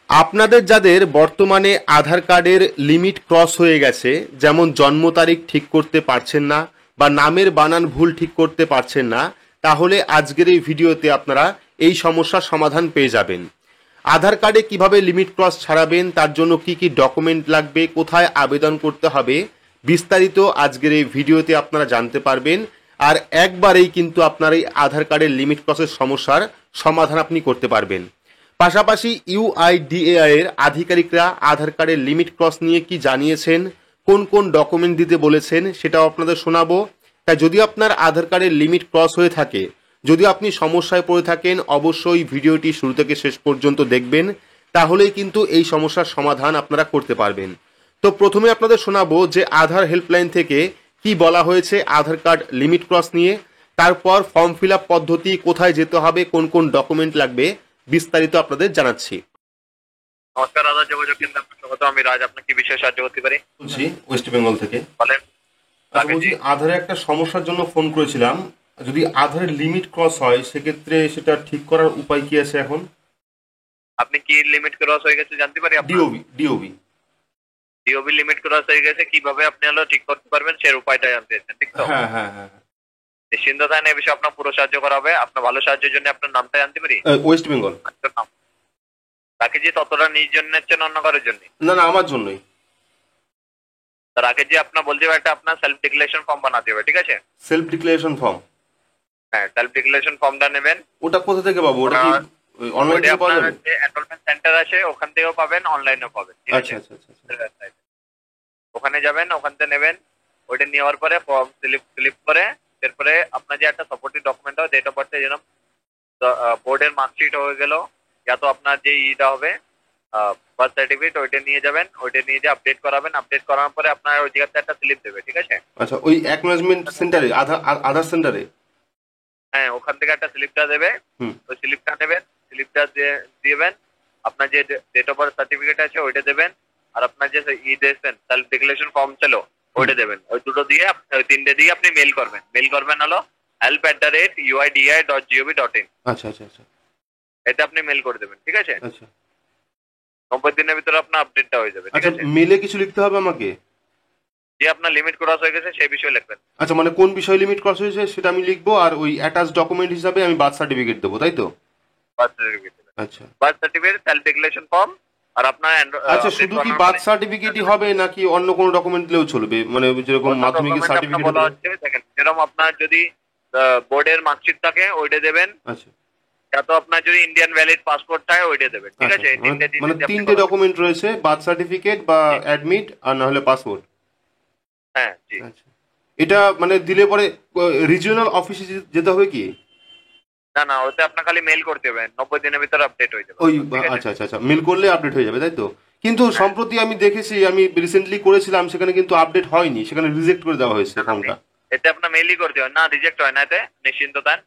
আপনাদের যাদের বর্তমানে আধার কার্ডের লিমিট ক্রস হয়ে গেছে, যেমন জন্ম তারিখ ঠিক করতে পারছেন না বা নামের বানান ভুল ঠিক করতে পারছেন না, তাহলে আজকের এই ভিডিওতে আপনারা এই সমস্যার সমাধান পেয়ে যাবেন। আধার কার্ডে কিভাবে লিমিট ক্রস ছাড়াবেন, তার জন্য কি কি ডকুমেন্ট লাগবে, কোথায় আবেদন করতে হবে, বিস্তারিত আজকের এই ভিডিওতে আপনারা জানতে পারবেন। আর একবারেই কিন্তু আপনার এই আধার কার্ডের লিমিট ক্রসের সমস্যার সমাধান আপনি করতে পারবেন। পাশাপাশি ইউআইডিএআই এর আধিকারিকরা আধার কার্ডের লিমিট ক্রস নিয়ে কি জানিয়েছেন, কোন কোন ডকুমেন্ট দিতে বলেছেন, সেটাও আপনাদের শোনাবো। তাই যদি আপনার আধার কার্ডের লিমিট ক্রস হয়ে থাকে, যদি আপনি সমস্যায় পড়ে থাকেন, অবশ্যই ভিডিওটি শুরু থেকে শেষ পর্যন্ত দেখবেন, তাহলেই কিন্তু এই সমস্যার সমাধান আপনারা করতে পারবেন। তো প্রথমে আপনাদের শোনাবো যে আধার হেল্পলাইন থেকে কি বলা হয়েছে আধার কার্ড লিমিট ক্রস নিয়ে, তারপর ফর্ম ফিল আপ পদ্ধতি, কোথায় যেতে হবে, কোন কোন ডকুমেন্ট লাগবে, বিস্তারিত আপনাদের জানাচ্ছি। নমস্কার, আধার যোগাযোগ কেন্দ্রে আপনার স্বাগত। আমি রাজ, আপনাকে কি বিষয়ে সাহায্য করতে পারি? বলছি ওয়েস্ট বেঙ্গল থেকে। বলেন। বলছি আধারে একটা সমস্যার জন্য ফোন করেছিলাম। যদি আধারের লিমিট ক্রস হয়, সেক্ষেত্রে সেটা ঠিক করার উপায় কি আছে এখন? আপনি কি লিমিট ক্রস হয়ে গেছে জানতে পারি? ডিওবি লিমিট ক্রস হয়ে গেছে, কিভাবে আপনি হলো ঠিক করতে পারবেন সেই উপায়টা জানতে চাইছেন, ঠিক তো? হ্যাঁ হ্যাঁ হ্যাঁ। নিশ্চিন্ত থাকেন, এই বিষয়ে আপনার পুরো সাহায্য করা হবে। আপনার ভালো সাহায্যের জন্য আপনার নামটা জানতে পারি? ওয়েস্ট বেঙ্গল। আপনার নাম। রাকেশ জি, ততটা নিজ জন্য নিচ্ছেন অন্য কারোর জন্য? না না, আমার জন্যই। রাকেশ জি, আপনার বলতে হবে একটা আপনার সেলফ ডিক্লারেশন ফর্ম বানাতে হবে, ঠিক আছে? Self declaration form? হ্যাঁ, সেলফ ডিক্লারেশন ফর্মটা নেবেন। ওটা কোথা থেকে পাবো? ওটা কি অনলাইন থেকে পাওয়া যাবে? এনরোলমেন্ট সেন্টার আছে, ওখান থেকেও পাবেন, অনলাইনেও পাবেন, ঠিক আছে? আচ্ছা আচ্ছা আচ্ছা। ওখানে যাবেন, ওখান থেকে নেবেন। ওইটা নেওয়ার পরে ফর্ম ফিলিপ করে এরপরে আপনার যে একটা সাপোর্টিভ ডকুমেন্ট হবে, ডেট অফ বার্থে যেরকম বোর্ডের মার্কশিট হয়ে গেল, ইয়া তো আপনার যে ইটা হবে বার্থ সার্টিফিকেট, ওইটা নিয়ে যাবেন। ওইটা নিয়ে যে আপডেট করাবেন, আপডেট করানোর পরে আপনার ওই জায়গাতে একটা স্লিপ দেবে, ঠিক আছে? আচ্ছা, ওই অ্যাকনোলেজমেন্ট সেন্টারে, আধার সেন্টারে? হ্যাঁ, ওখান থেকে একটা স্লিপটা দেবে। ওই স্লিপটা নেবেন, স্লিপটা দিবেন। আপনার যে ডেট অফ বার্থ সার্টিফিকেট আছে ওইটা দেবেন, আর আপনার যে দিয়েছেন সেলফ ডিক্লারেশন ফর্ম ছিল ওইটা দেবেন। ওই দুটো দিয়ে, ওই তিনটে দিয়ে আপনি মেল করবেন হলো help@uidi.gov.in। আচ্ছা আচ্ছা আচ্ছা। এটা আপনি মেল করে দেবেন, ঠিক আছে? আচ্ছা 90 দিনের ভিতরে আপনার আপডেটটা হয়ে যাবে, ঠিক আচ্ছা। আছে? মেলে কিছু লিখতে হবে আমাকে? যে আপনার লিমিট ক্রস হয়ে গেছে সেই বিষয়ে লিখবেন। আচ্ছা, মানে কোন বিষয় লিমিট ক্রস হয়েছে সেটা আমি লিখবো, আর ওই অ্যাটাচ ডকুমেন্ট হিসাবে আমি বার্থ সার্টিফিকেট দেবো, তাই তো? বার্থ সার্টিফিকেট দেবেন। আচ্ছা, birth certificate, self declaration form, আর আপনার আচ্ছা। শুধু কি বার্থ সার্টিফিকেটই হবে নাকি অন্য কোনো ডকুমেন্ট দিলেও চলবে? মানে যেরকম মাধ্যমিকের সার্টিফিকেট বলা হচ্ছে, দেখেন, যেরকম আপনার যদি বোর্ডের মার্কশিট থাকে ওইটা দেবেন। আচ্ছা। তো আপনার যদি ইন্ডিয়ান ভ্যালিড পাসপোর্ট থাকে ওইটা দেবেন, ঠিক আছে? মানে তিনটে ডকুমেন্ট রয়েছে, বার্থ সার্টিফিকেট বা অ্যাডমিট, আর না হলে পাসপোর্ট। হ্যাঁ জি। আচ্ছা, এটা মানে দিলে পরে রিজিওনাল অফিসে যেতে হবে কি? না না, ওতে আপনার খালি মেল করতে হবে, 90 দিনের ভিতরে আপডেট হয়ে যাবে। ওই আচ্ছা আচ্ছা আচ্ছা, মেল করলে আপডেট হয়ে যাবে, তাই তো? কিন্তু সম্প্রতি আমি দেখেছি, আমি রিসেন্টলি করেছিলাম, সেখানে কিন্তু আপডেট হয়নি, সেখানে রিজেক্ট করে দেওয়া হয়েছে ফর্মটা। এতে আপনার মেলই করতে হয় না, রিজেক্ট হয় না, এতে নিশ্চিন্ত থাকেন।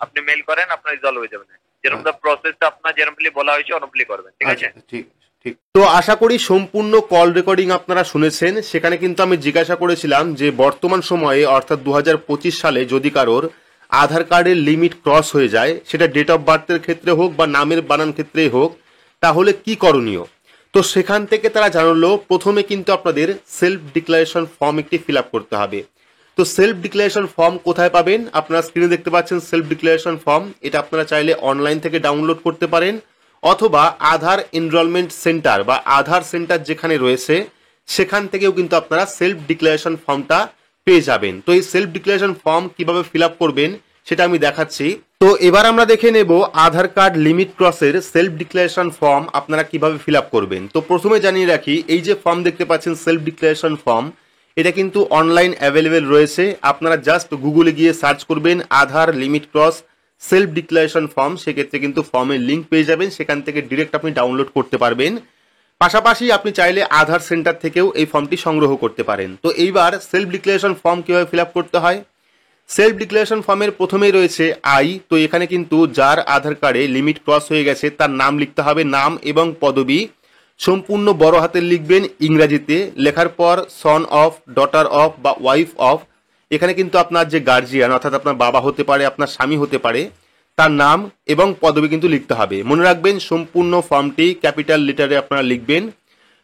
আপনি মেল করেন, আপনার রিজলভ হয়ে যাবে। যেরকম প্রসেসটা আপনার যেরকমলি বলা হয়েছে ওরকমলি করবেন, ঠিক আছে? ঠিক ঠিক। তো আশা করি সম্পূর্ণ কল রেকর্ডিং আপনারা শুনেছেন। সেখানে কিন্তু আমি জিজ্ঞাসা করেছিলাম যে বর্তমান সময়ে, অর্থাৎ 2025 সালে যদি কারোর আধার কার্ডের লিমিট ক্রস হয়ে যায়, সেটা ডেট অফ বার্থের ক্ষেত্রে হোক বা নামের বানান ক্ষেত্রেই হোক, তাহলে কি করণীয়। তো সেখান থেকে তারা জানালো, প্রথমে কিন্তু আপনাদের সেলফ ডিক্লারেশন ফর্ম একটি ফিল আপ করতে হবে। তো সেলফ ডিক্লারেশন ফর্ম কোথায় পাবেন? আপনারা স্ক্রিনে দেখতে পাচ্ছেন সেলফ ডিক্লারেশন ফর্ম। এটা আপনারা চাইলে অনলাইন থেকে ডাউনলোড করতে পারেন, অথবা আধার এনরোলমেন্ট সেন্টার বা আধার সেন্টার যেখানে রয়েছে সেখান থেকেও কিন্তু আপনারা সেলফ ডিক্লারেশন ফর্মটা পেয়ে যাবেন। তো এই সেলফ ডিক্লারেশন ফর্ম কিভাবে ফিল আপ করবেন সেটা আমি দেখাচ্ছি। তো এবার আমরা দেখে নেব আধার কার্ড লিমিট ক্রসের সেলফ ডিক্লারেশন ফর্ম আপনারা কিভাবে ফিল আপ করবেন। তো প্রথমে জানিয়ে রাখি, এই যে ফর্ম দেখতে পাচ্ছেন সেলফ ডিক্লারেশন ফর্ম, এটা কিন্তু অনলাইন অ্যাভেলেবেল রয়েছে। আপনারা জাস্ট গুগলে গিয়ে সার্চ করবেন Aadhaar limit cross self declaration form, সেক্ষেত্রে কিন্তু ফর্মের লিঙ্ক পেয়ে যাবেন, সেখান থেকে ডিরেক্ট আপনি ডাউনলোড করতে পারবেন। পাশাপাশি আপনি চাইলে আধার সেন্টার থেকেও এই ফর্মটি সংগ্রহ করতে পারেন। তো এইবার সেলফ ডিক্লারেশন ফর্ম কিভাবে ফিল আপ করতে হয়। সেলফ ডিক্লারেশন ফর্মের প্রথমেই রয়েছে আই। তো এখানে কিন্তু যার আধার কার্ডে লিমিট ক্রস হয়ে গেছে তার নাম লিখতে হবে, নাম এবং পদবি সম্পূর্ণ বড় হাতের লিখবেন ইংরাজিতে। লেখার পর সন অফ, ডটার অফ বা ওয়াইফ অফ, এখানে কিন্তু আপনার যে গার্জিয়ান, অর্থাৎ আপনার বাবা হতে পারে, আপনার স্বামী হতে পারে, তার নাম এবং পদবি কিন্তু লিখতে হবে। মনে রাখবেন সম্পূর্ণ ফর্মটি ক্যাপিটাল লেটারে আপনারা লিখবেন।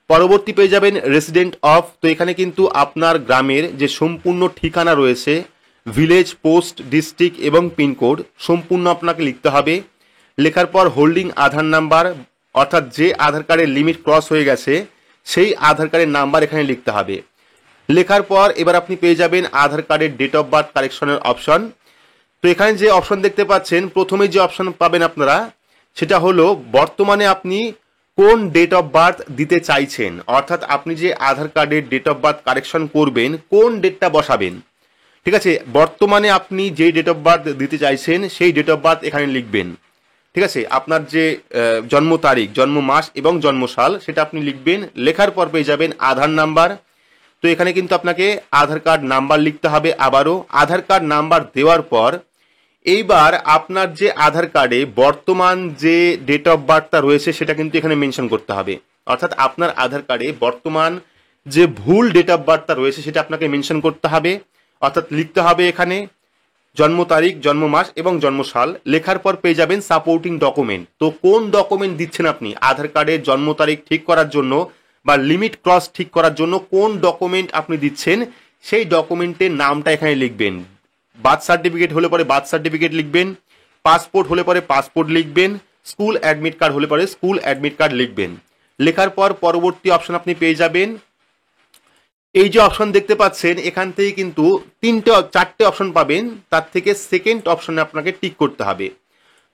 পরবর্তী পেয়ে যাবেন রেসিডেন্ট অফ, তো এখানে কিন্তু আপনার গ্রামের যে সম্পূর্ণ ঠিকানা রয়েছে, ভিলেজ, পোস্ট, ডিস্ট্রিক্ট এবং পিনকোড সম্পূর্ণ আপনাকে লিখতে হবে। লেখার পর হোল্ডিং আধার নাম্বার, অর্থাৎ যে আধার কার্ডের লিমিট ক্রস হয়ে গেছে সেই আধার কার্ডের নাম্বার এখানে লিখতে হবে। লেখার পর এবার আপনি পেয়ে যাবেন আধার কার্ডের ডেট অফ বার্থ কারেকশনের অপশন। তো এখানে যে অপশন দেখতে পাচ্ছেন, প্রথমে যে অপশন পাবেন আপনারা সেটা হলো বর্তমানে আপনি কোন ডেট অফ বার্থ দিতে চাইছেন, অর্থাৎ আপনি যে আধার কার্ডের ডেট অফ বার্থ কারেকশন করবেন কোন ডেটটা বসাবেন। ঠিক আছে, বর্তমানে আপনি যে ডেট অফ বার্থ দিতে চাইছেন সেই ডেট অফ বার্থ এখানে লিখবেন। ঠিক আছে, আপনার যে জন্ম তারিখ, জন্ম মাস এবং জন্মসাল সেটা আপনি লিখবেন। লেখার পর পেয়ে যাবেন আধার নাম্বার। তো এখানে কিন্তু আপনাকে আধার কার্ড নাম্বার লিখতে হবে। আবারও আধার কার্ড নাম্বার দেওয়ার পর এইবার আপনার যে আধার কার্ডে বর্তমান যে ডেট অফ বার্থটা রয়েছে সেটা কিন্তু এখানে মেনশন করতে হবে। অর্থাৎ আপনার আধার কার্ডে বর্তমান যে ভুল ডেট অফ বার্থটা রয়েছে সেটা আপনাকে মেনশন করতে হবে। অর্থাৎ লিখতে হবে এখানে জন্ম তারিখ, জন্ম মাস এবং জন্মসাল। লেখার পর পেয়ে যাবেন সাপোর্টিং ডকুমেন্ট। তো কোন ডকুমেন্ট দিচ্ছেন আপনি আধার কার্ডের জন্ম তারিখ ঠিক করার জন্য বা লিমিট ক্রস ঠিক করার জন্য কোন ডকুমেন্ট আপনি দিচ্ছেন সেই ডকুমেন্টের নামটা এখানে লিখবেন। বার্থ সার্টিফিকেট হলে পরে বার্থ সার্টিফিকেট লিখবেন, পাসপোর্ট হলে পরে পাসপোর্ট লিখবেন, স্কুল অ্যাডমিট কার্ড হলে পরে স্কুল অ্যাডমিট কার্ড লিখবেন। লেখার পর পরবর্তী অপশন আপনি পেয়ে যাবেন। এই যে অপশন দেখতে পাচ্ছেন এখান থেকে কিন্তু চারটে অপশন পাবেন, তার থেকে সেকেন্ড অপশনে আপনাকে টিক করতে হবে।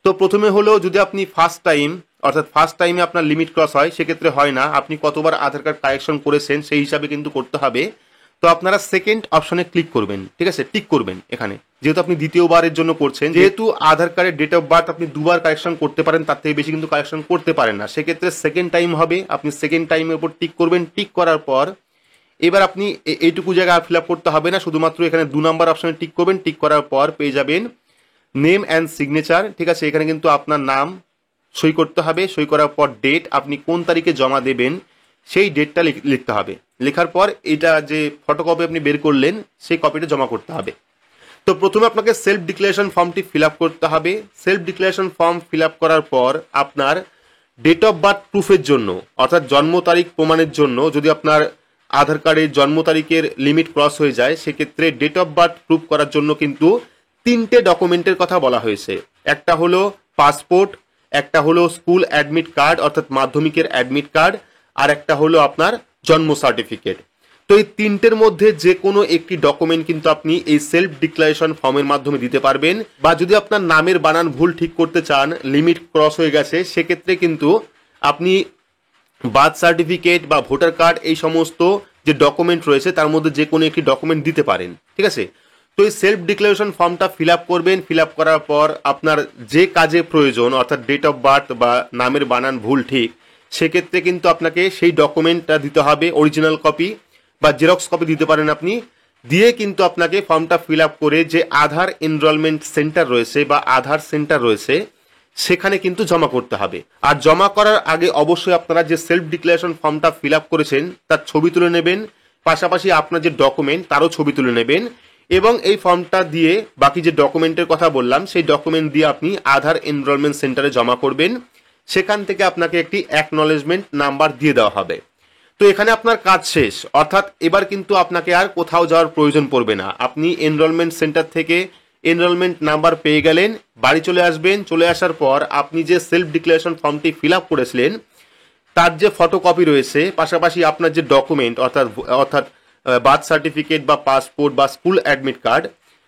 তো প্রথমে হলো যদি আপনি ফার্স্ট টাইমে আপনার লিমিট ক্রস হয়, সেক্ষেত্রে হয় না, আপনি কতবার আধার কার্ড কারেকশন করেছেন সেই হিসাবে কিন্তু করতে হবে। তো আপনারা সেকেন্ড অপশনে ক্লিক করবেন, ঠিক আছে, টিক করবেন এখানে, যেহেতু আপনি দ্বিতীয়বারের জন্য করছেন। যেহেতু আধার কার্ডের ডেট অফ বার্থ আপনি দুবার কারেকশন করতে পারেন, তার থেকে বেশি কিন্তু কারেকশন করতে পারেন না, সেক্ষেত্রে সেকেন্ড টাইম হবে, আপনি সেকেন্ড টাইমের উপর টিক করবেন। টিক করার পর এবার আপনি এইটুকু জায়গা ফিল আপ করতে হবে না, শুধুমাত্র এখানে 2 নম্বর অপশনে টিক করবেন। টিক করার পর পেয়ে যাবেন নেম অ্যান্ড সিগনেচার। ঠিক আছে, এখানে কিন্তু আপনার নাম সই করতে হবে। সই করার পর ডেট, আপনি কোন তারিখে জমা দেবেন সেই ডেটটা লিখতে হবে। লেখার পর এটা যে ফটোকপি আপনি বের করলেন সেই কপিটা জমা করতে হবে। তো প্রথমে আপনাকে সেলফ ডিক্লারেশন ফর্মটি ফিল আপ করতে হবে। Self declaration form fill up করার পর আপনার ডেট অফ বার্থ প্রুফের জন্য, অর্থাৎ জন্ম তারিখ প্রমাণের জন্য, যদি আপনার আধার কার্ডের জন্ম তারিখের লিমিট ক্রস হয়ে যায় সেক্ষেত্রে ডেট অফ বার্থ প্রুফ করার জন্য কিন্তু 3টে ডকুমেন্টের কথা বলা হয়েছে। একটা হলো পাসপোর্ট, একটা হলো স্কুল অ্যাডমিট কার্ড অর্থাৎ মাধ্যমিকের অ্যাডমিট কার্ড, আর একটা হলো আপনার জন্ম সার্টিফিকেট। তো এই 3টের মধ্যে যে কোনো একটি ডকুমেন্ট কিন্তু আপনি এই সেলফ ডিক্লারেশন ফর্মের মাধ্যমে দিতে পারবেন। বা যদি আপনার নামের বানান ভুল ঠিক করতে চান, লিমিট ক্রস হয়ে গেছে, সেক্ষেত্রে কিন্তু আপনি বার্থ সার্টিফিকেট বা ভোটার কার্ড এই সমস্ত যে ডকুমেন্ট রয়েছে তার মধ্যে যে কোনো একটি ডকুমেন্ট দিতে পারেন। ঠিক আছে, তো এই সেলফ ডিক্লারেশন ফর্মটা ফিল আপ করবেন। ফিল আপ করার পর আপনার যে কাজে প্রয়োজন, অর্থাৎ ডেট অফ বার্থ বা নামের বানান ভুল ঠিক, সেক্ষেত্রে কিন্তু আপনাকে সেই ডকুমেন্টটা দিতে হবে। অরিজিনাল কপি বা জেরক্স কপি দিতে পারেন আপনি, দিয়ে কিন্তু আপনাকে ফর্মটা ফিল আপ করে যে আধার এনরোলমেন্ট সেন্টার রয়েছে বা আধার সেন্টার রয়েছে সেখানে কিন্তু জমা করতে হবে। আর জমা করার আগে অবশ্যই আপনারা যে সেলফ ডিক্লারেশন ফর্মটা ফিল আপ করেছেন তার ছবি তুলে নেবেন, পাশাপাশি আপনার যে ডকুমেন্ট তারও ছবি তুলে নেবেন, এবং এই ফর্মটা দিয়ে বাকি যে ডকুমেন্টের কথা বললাম সেই ডকুমেন্ট দিয়ে আপনি আধার এনরোলমেন্ট সেন্টারে জমা করবেন। সেখান থেকে আপনাকে একটি অ্যাকনলেজমেন্ট নাম্বার দিয়ে দেওয়া হবে। তো এখানে আপনার কাজ শেষ, অর্থাৎ এবার কিন্তু আপনাকে আর কোথাও যাওয়ার প্রয়োজন পড়বে না। আপনি এনরোলমেন্ট সেন্টার থেকে এনরোলমেন্ট নাম্বার পেয়ে গেলেন, বাড়ি চলে আসবেন। চলে আসার পর আপনি যে সেলফ ডিক্লারেশন ফর্মটি ফিল আপ করেছিলেন তার যে ফটোকপি রয়েছে, পাশাপাশি আপনার যে ডকুমেন্ট অর্থাৎ বার্থ সার্টিফিকেট বা পাসপোর্ট বা স্কুল অ্যাডমিট কার্ড,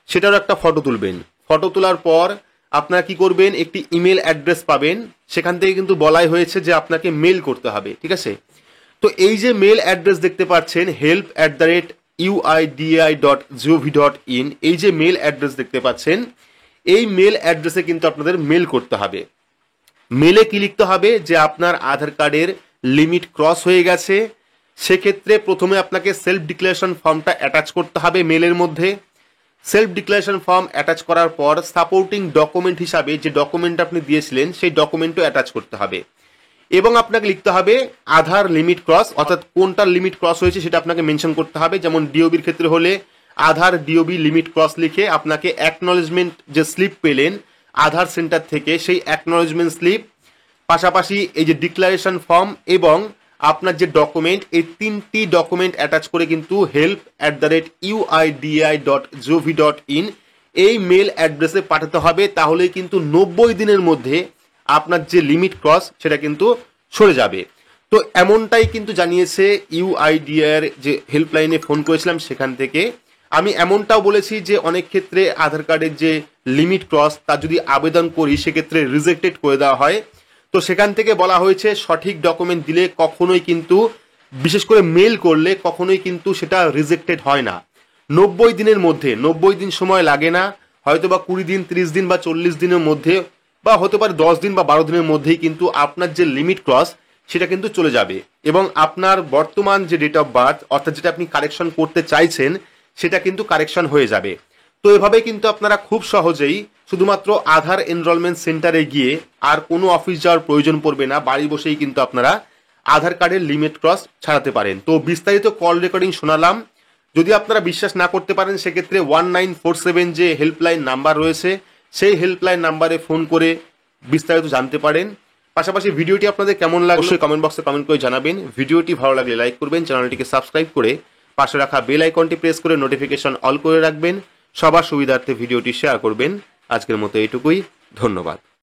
সেটারও একটা ফটো তুলবেন। ফটো তোলার পর আপনারা কি করবেন, একটি ইমেল অ্যাড্রেস পাবেন, সেখান থেকে কিন্তু বলাই হয়েছে যে আপনাকে মেল করতে হবে। ঠিক আছে, তো এই যে মেল অ্যাড্রেস দেখতে পাচ্ছেন help@uidi.gov.in, এই যে মেল অ্যাড্রেস দেখতে পাচ্ছেন, এই মেল অ্যাড্রেসে কিন্তু আপনাদের মেল করতে হবে। মেলে কি লিখতে হবে, যে আপনার আধার কার্ডের লিমিট ক্রস হয়ে গেছে, সেক্ষেত্রে প্রথমে আপনাকে সেলফ ডিক্লারেশন ফর্মটা অ্যাটাচ করতে হবে মেলের মধ্যে। সেলফ ডিক্লারেশন ফর্ম অ্যাটাচ করার পর সাপোর্টিং ডকুমেন্ট হিসাবে যে ডকুমেন্ট আপনি দিয়েছিলেন সেই ডকুমেন্টও অ্যাটাচ করতে হবে, এবং আপনাকে লিখতে হবে আধার লিমিট ক্রস, অর্থাৎ কোনটার লিমিট ক্রস হয়েছে সেটা আপনাকে মেনশন করতে হবে। যেমন ডিওবির ক্ষেত্রে হলে আধার ডিওবি লিমিট ক্রস লিখে আপনাকে অ্যাকনলেজমেন্ট যে স্লিপ পেলেন আধার সেন্টার থেকে সেই অ্যাকনোলেজমেন্ট স্লিপ, পাশাপাশি এই যে ডিক্লারেশন ফর্ম এবং আপনার যে ডকুমেন্ট, এই 3টি ডকুমেন্ট অ্যাটাচ করে কিন্তু help@uidi.gov.in এই মেল অ্যাড্রেসে পাঠাতে হবে। তাহলেই কিন্তু 90 দিনের মধ্যে আপনার যে লিমিট ক্রস সেটা কিন্তু সরে যাবে। তো এমনটাই কিন্তু জানিয়েছে ইউআইডিআর যে হেল্পলাইনে ফোন করেছিলাম সেখান থেকে। আমি এমনটাও বলেছি যে অনেক ক্ষেত্রে আধার কার্ডের যে লিমিট ক্রস তা যদি আবেদন করি সেক্ষেত্রে রিজেক্টেড করে দেওয়া হয়। তো সেখান থেকে বলা হয়েছে সঠিক ডকুমেন্ট দিলে কখনোই কিন্তু, বিশেষ করে মেল করলে কখনোই কিন্তু সেটা রিজেক্টেড হয় না। 90 দিনের মধ্যে, 90 দিন সময় লাগে না, হয়তো বা 20 দিন, 30 দিন বা 40 দিনের মধ্যে, বা হতে পারে 10 দিন বা 12 দিনের মধ্যেই কিন্তু আপনার যে লিমিট ক্রস সেটা কিন্তু চলে যাবে এবং আপনার বর্তমান যে ডেট অফ বার্থ অর্থাৎ যেটা আপনি কারেকশন করতে চাইছেন সেটা কিন্তু কারেকশন হয়ে যাবে। তো এভাবে কিন্তু আপনারা খুব সহজেই শুধুমাত্র আধার এনরোলমেন্ট সেন্টারে গিয়ে আর কোনো অফিস যাওয়ার প্রয়োজন পড়বে না, বাড়ি বসেই কিন্তু আপনারা আধার কার্ডের লিমিট ক্রস ছাড়াতে পারেন। তো বিস্তারিত কল রেকর্ডিং শোনালাম। যদি আপনারা বিশ্বাস না করতে পারেন সেক্ষেত্রে 1947 যে হেল্পলাইন নাম্বার রয়েছে সেই হেল্পলাইন নাম্বারে ফোন করে বিস্তারিত জানতে পারেন। পাশাপাশি ভিডিওটি আপনাদের কেমন লাগলো অবশ্যই কমেন্ট বক্সে কমেন্ট করে জানাবেন। ভিডিওটি ভালো লাগলে লাইক করবেন, চ্যানেলটিকে সাবস্ক্রাইব করে পাশে রাখা বেল আইকনটি প্রেস করে নোটিফিকেশন অল করে রাখবেন। সবার সুবিধার্থে ভিডিওটি শেয়ার করবেন। আজকের মতো এইটুকুই, ধন্যবাদ।